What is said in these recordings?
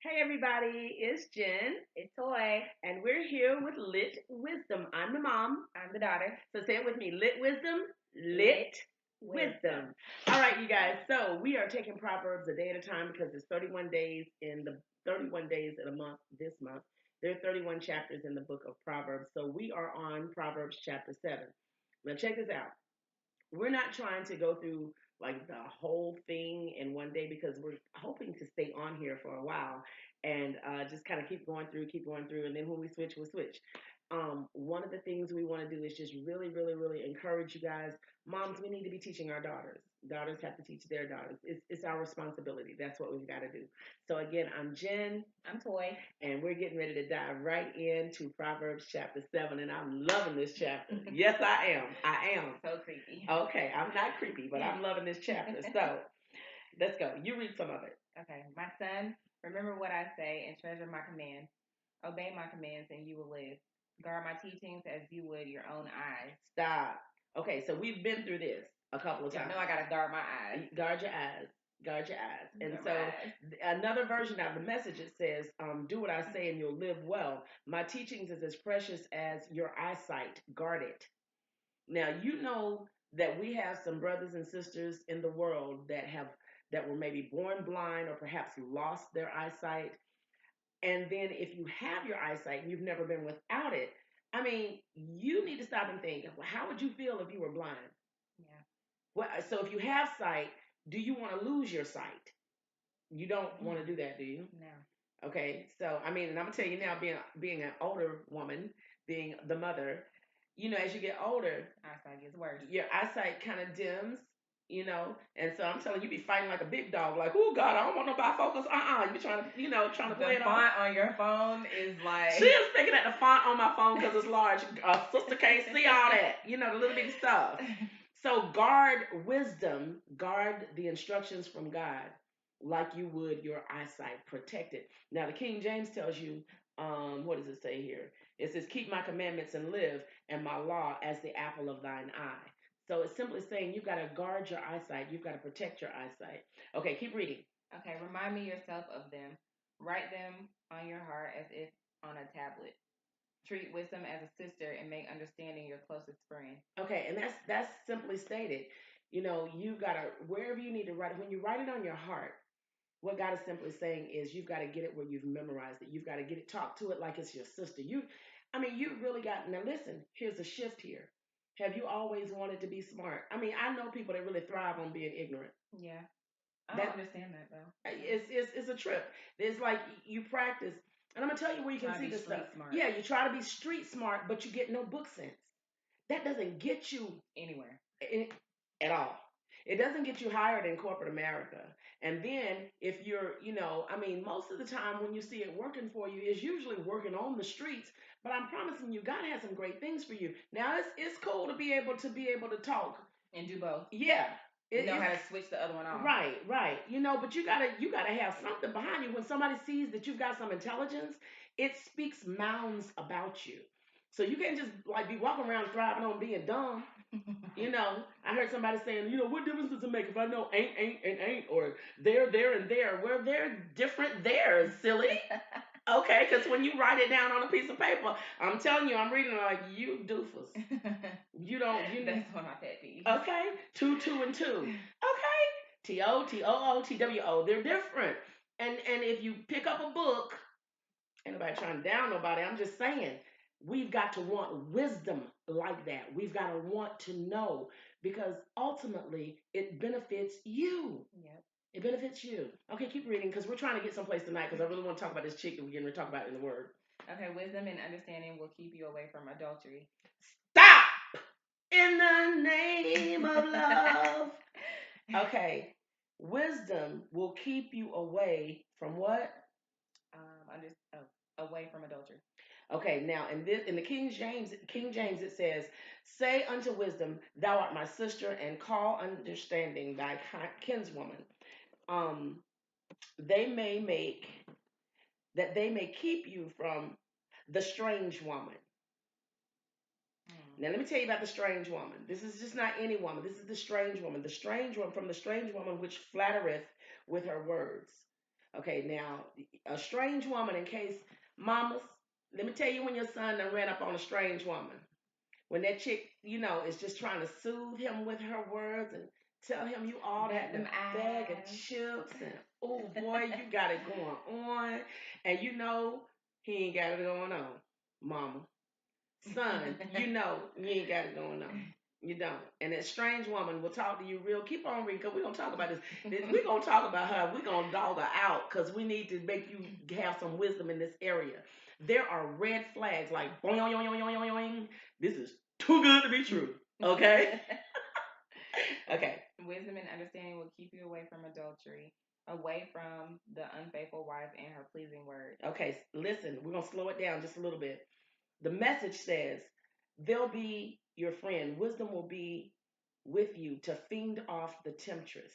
Hey everybody, it's Jen, It's Toy. and we're here with Lit Wisdom. I'm the mom, I'm the daughter. so say it with me: Lit Wisdom, Lit Lit wisdom. Wisdom. All right, you guys. So we are taking Proverbs a day at a time because there's 31 days in the 31 days in a month. This month, there are 31 chapters in the book of Proverbs. So we are on Proverbs chapter 7. Now check this out. We're not trying to go through like the whole thing in one day because we're hoping to stay on here for a while and just kind of keep going through, and then when we switch, we'll switch. One of the things we want to do is just really, really, really encourage you guys. Moms, we need to be teaching our daughters. Daughters have to teach their daughters. It's our responsibility. That's what we've got to do. So again, I'm Jen, I'm Toy. and we're getting ready to dive right into Proverbs chapter 7. And I'm loving this chapter. Yes, I am. I am. So creepy. Okay, I'm not creepy, but I'm loving this chapter. So let's go. You read some of it. Okay, my son, remember what I say and treasure my commands. Obey my commands and you will live. Guard my teachings as you would your own eyes. Stop. Okay, so we've been through this a couple of Y'all times. know I gotta guard my eyes. Guard your eyes. Guard your eyes. And Guard my so eyes. another version of the message, it says, do what I say and you'll live well. My teachings is as precious as your eyesight. Guard it. Now you know that we have some brothers and sisters in the world that were maybe born blind or perhaps lost their eyesight. And then if you have your eyesight and you've never been without it, I mean, you need to stop and think, well, how would you feel if you were blind? Yeah. Well, so if you have sight, do you want to lose your sight? You don't want to do that, do you? No. Okay, so I mean, and I'm gonna tell you now, being an older woman, being the mother, as you get older, Eyesight gets worse. your eyesight kind of dims, and so I'm telling you, be fighting like a big dog, like, oh God, I don't want no bifocals. You be trying to, trying to play The it off. font on your phone is like She is picking at the font on my phone because it's large. Sister can't see all that, the little bitty stuff. So guard wisdom, guard the instructions from God like you would your eyesight. Protect it. Now the King James tells you, what does it say here? It says, keep my commandments and live, and my law as the apple of thine eye. So it's simply saying you've got to guard your eyesight. You've got to protect your eyesight. Okay, keep reading. Okay, remind me yourself of them. Write them on your heart as if on a tablet. Treat wisdom as a sister and make understanding your closest friend. Okay, and that's simply stated. You gotta, wherever you need to write it, when you write it on your heart, what God is simply saying is you've got to get it where you've memorized it. You've got to get it, talk to it like it's your sister. You really got, now listen, here's a shift here. Have you always wanted to be smart? I mean, I know people that really thrive on being ignorant. Yeah. I don't That understand that though. it's a trip. It's like you practice, and I'm gonna tell you where you can Trying to see be this street stuff. smart Yeah, you try to be street smart, but you get no book sense. That doesn't get you anywhere. in, at all. It doesn't get you hired in corporate America. And then if you're, I mean, most of the time when you see it working for you, it's usually working on the streets. But I'm promising you, God has some great things for you. Now it's cool to be able to talk. And do both. Yeah. Know how to switch the other one off. Right, right. But you gotta have something behind you. When somebody sees that you've got some intelligence, it speaks mounds about you. So you can't just like be walking around thriving on being dumb. I heard somebody saying, what difference does it make if I know ain't, and ain't, or there, and there? Well, they're different there, silly. Okay, because when you write it down on a piece of paper, I'm telling you, I'm reading it like, you doofus. You don't, That's one of my pet peeves. Okay, two, and two. Okay, TOTOOTWO. They're different. And if you pick up a book, ain't nobody trying to down nobody. I'm just saying, we've got to want wisdom like that. We've got to want to know because ultimately it benefits you. Yep. It benefits you. Okay, keep reading because we're trying to get someplace tonight because I really want to talk about this chick that we're going to talk about in the Word. Okay, wisdom and understanding will keep you away from adultery. Stop! In the name of love. Okay, wisdom will keep you away from what? Away from adultery. Okay, now in the King James it says, "Say unto wisdom, Thou art my sister, and call understanding thy kinswoman. Um, they may make that they may keep you from the strange woman." Now let me tell you about the strange woman. This is just not any woman. This is the strange woman. The strange one from the strange woman which flattereth with her words. Okay, now a strange woman, in case mamas, let me tell you when your son done ran up on a strange woman. When that chick, is just trying to soothe him with her words and tell him you all Bet that in them a bag of eyes. chips and oh boy, you got it going on. And he ain't got it going on, mama. Son, you ain't got it going on. You don't. And that strange woman will talk to you real. Keep on reading because we're going to talk about this. We're going to talk about her. We're going to dog her out because we need to make you have some wisdom in this area. There are red flags like boing, boing, boing, boing, boing, boing. This is too good to be true. Okay? Okay. Wisdom and understanding will keep you away from adultery, away from the unfaithful wife and her pleasing words. Okay, listen, we're going to slow it down just a little bit. The message says, they'll be your friend. Wisdom will be with you to fiend off the temptress,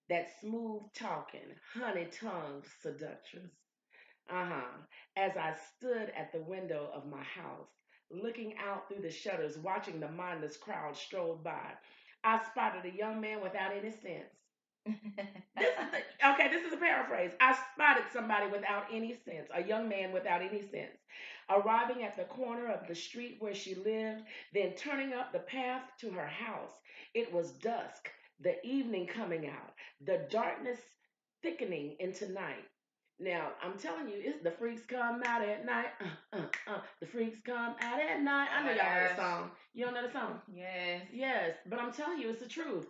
that smooth talking, honey tongued seductress. As I stood at the window of my house, looking out through the shutters, watching the mindless crowd stroll by, I spotted a young man without any sense. This is a paraphrase. I spotted somebody without any sense, a young man without any sense, arriving at the corner of the street where she lived, then turning up the path to her house. It was dusk, the evening coming out, the darkness thickening into night. Now, I'm telling you, the freaks come out at night. The freaks come out at night. I know y'all know the song. You don't know the song? Yes. Yes, but I'm telling you, it's the truth.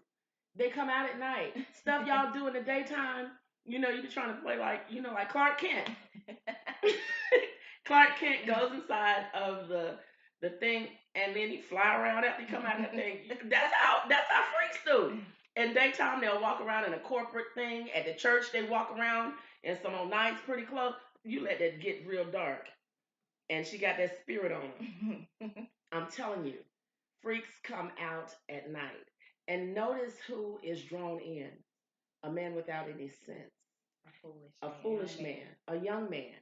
They come out at night. Stuff y'all do in the daytime, you be trying to play like Clark Kent. Clark Kent goes inside of the thing and then he fly around after he come out of that thing. That's how freaks do. In daytime they'll walk around in a corporate thing. At the church they walk around in some old nights pretty close. You let that get real dark. And she got that spirit on her. I'm telling you, freaks come out at night. And notice who is drawn in. A man without any sense. A foolish man. A young man.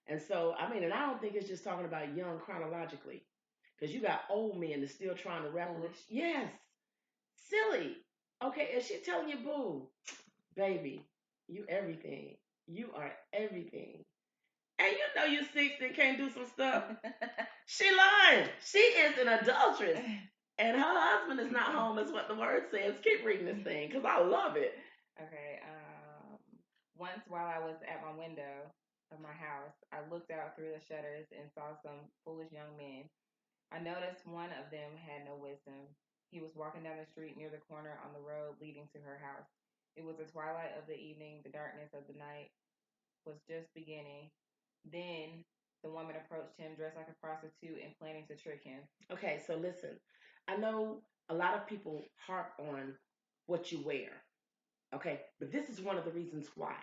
And so, and I don't think it's just talking about young chronologically. Because you got old men that's still trying to wrap it. Yes. Silly. Okay, is she telling you, boo, baby, you everything. You are everything. And you're 60 and can't do some stuff. She lying. She is an adulteress. And her husband is not home, is what the word says. Keep reading this thing, because I love it. Okay. Once while I was at my window of my house, I looked out through the shutters and saw some foolish young men. I noticed one of them had no wisdom. He was walking down the street near the corner on the road leading to her house. It was the twilight of the evening. The darkness of the night was just beginning. Then the woman approached him dressed like a prostitute and planning to trick him. Okay, so listen. I know a lot of people harp on what you wear. Okay, but this is one of the reasons why.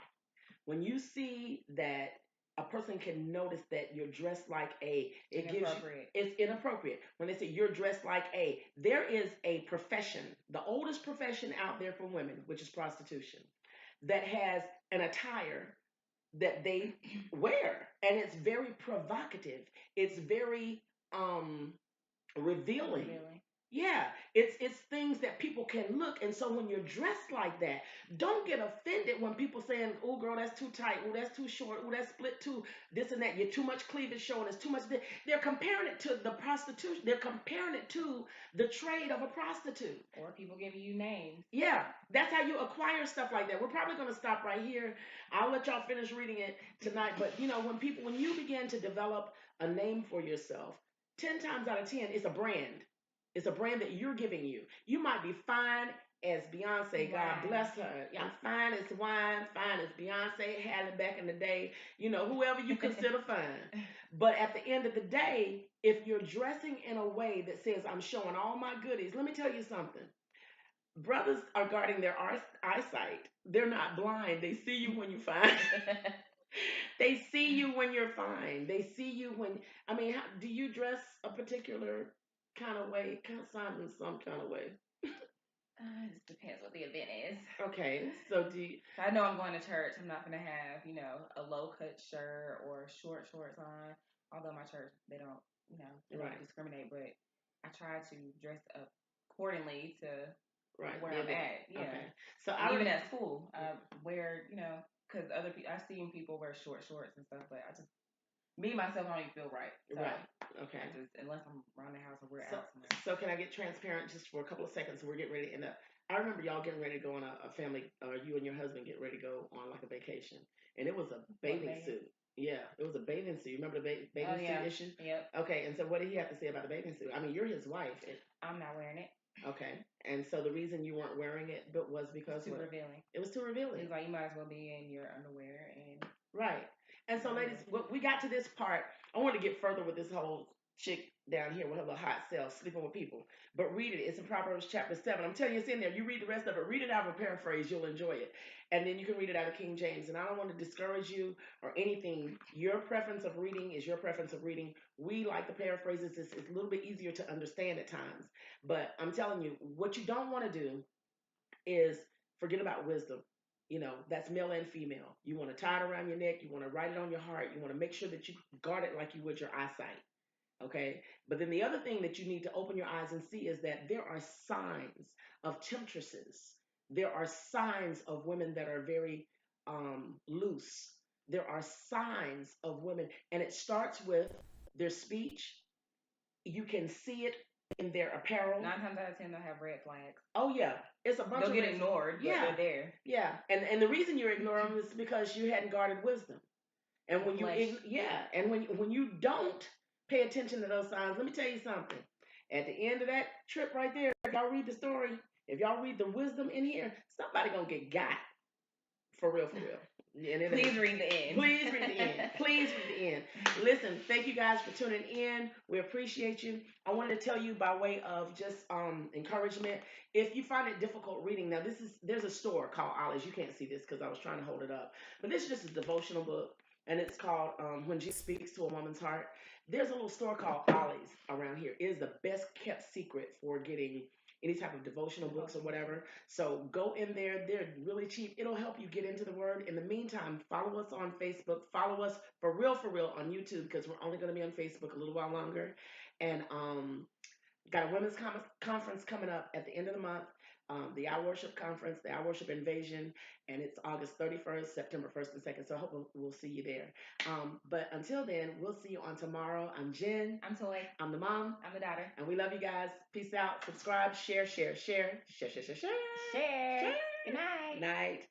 When you see that a person can notice that you're dressed like it's inappropriate. When they say you're dressed like there is a profession, the oldest profession out there for women, which is prostitution, that has an attire that they wear, and it's very provocative. It's very revealing. Yeah, it's things that people can look, and so when you're dressed like that, don't get offended when people saying, "Oh, girl, that's too tight. Oh, that's too short. Oh, that's split too. This and that. You're too much cleavage showing. It's too much." They're comparing it to the prostitution. They're comparing it to the trade of a prostitute. Or people giving you names. Yeah, that's how you acquire stuff like that. We're probably going to stop right here. I'll let y'all finish reading it tonight. But when you begin to develop a name for yourself, 10 times out of 10, it's a brand. It's a brand that you're giving you. You might be fine as Beyonce, God bless her. I'm fine as wine, fine as Beyonce had it back in the day. Whoever you consider fine. But at the end of the day, if you're dressing in a way that says, I'm showing all my goodies, let me tell you something. Brothers are guarding their eyesight. They're not blind. They see you when you're fine. They see you when you're fine. They see you when, do you dress a particular kind of way? Kind of sound some kind of way. It just depends what the event is. Okay, so I know I'm going to church. I'm not going to have, a low cut shirt or short shorts on. Although my church, they don't discriminate, but I try to dress up accordingly to where I'm at. Yeah. Okay. So even at school, I wear, because other people, I've seen people wear short shorts and stuff, but me myself, I don't even feel right. So right. Okay. Unless I'm around the house or we're so, out somewhere. So can I get transparent just for a couple of seconds? We're getting ready to end up. I remember y'all getting ready to go on a family, you and your husband get ready to go on like a vacation, and it was a bathing suit. Yeah, it was a bathing suit. You remember the bathing suit issue? Yep. Okay, and so what did he have to say about the bathing suit? I mean, you're his wife. I'm not wearing it. Okay, and so the reason you weren't wearing it, but was because it was too revealing. It was too revealing. It's like you might as well be in your underwear and right. And so, ladies, we got to this part. I want to get further with this whole chick down here with her little hot self sleeping with people. But read it. It's in Proverbs chapter 7. I'm telling you, it's in there. You read the rest of it. Read it out of a paraphrase. You'll enjoy it. And then you can read it out of King James. And I don't want to discourage you or anything. Your preference of reading is your preference of reading. We like the paraphrases. It's a little bit easier to understand at times. But I'm telling you, what you don't want to do is forget about wisdom. You know, that's male and female. You want to tie it around your neck. You want to write it on your heart. You want to make sure that you guard it like you would your eyesight. Okay. But then the other thing that you need to open your eyes and see is that there are signs of temptresses. There are signs of women that are very loose. There are signs of women, and it starts with their speech. You can see it in their apparel. 9 times out of 10, they'll have red flags. Oh yeah, it's a bunch. They'll get ignored. But they're there. Yeah, and the reason you're ignoring them is because you hadn't guarded wisdom. And when when you don't pay attention to those signs, let me tell you something. At the end of that trip right there, if y'all read the story, if y'all read the wisdom in here, somebody gonna get got. For real, for real. Please read the end. Please read the end. Please read the end. Listen, thank you guys for tuning in. We appreciate you. I wanted to tell you by way of just encouragement. If you find it difficult reading, now there's a store called Ollie's. You can't see this because I was trying to hold it up, but this is just a devotional book, and it's called When Jesus Speaks to a Woman's Heart. There's a little store called Ollie's around here. It is the best kept secret for getting any type of devotional books or whatever. So go in there. They're really cheap. It'll help you get into the word. In the meantime, follow us on Facebook. Follow us for real on YouTube, because we're only going to be on Facebook a little while longer. And got a women's conference coming up at the end of the month. The Our Worship Conference, the Our Worship Invasion, and it's August 31st, September 1st and 2nd. So I hope we'll see you there. But until then, we'll see you on tomorrow. I'm Jen. I'm Toy. I'm the mom. I'm the daughter. And we love you guys. Peace out. Subscribe, share. Share. Good night. Night.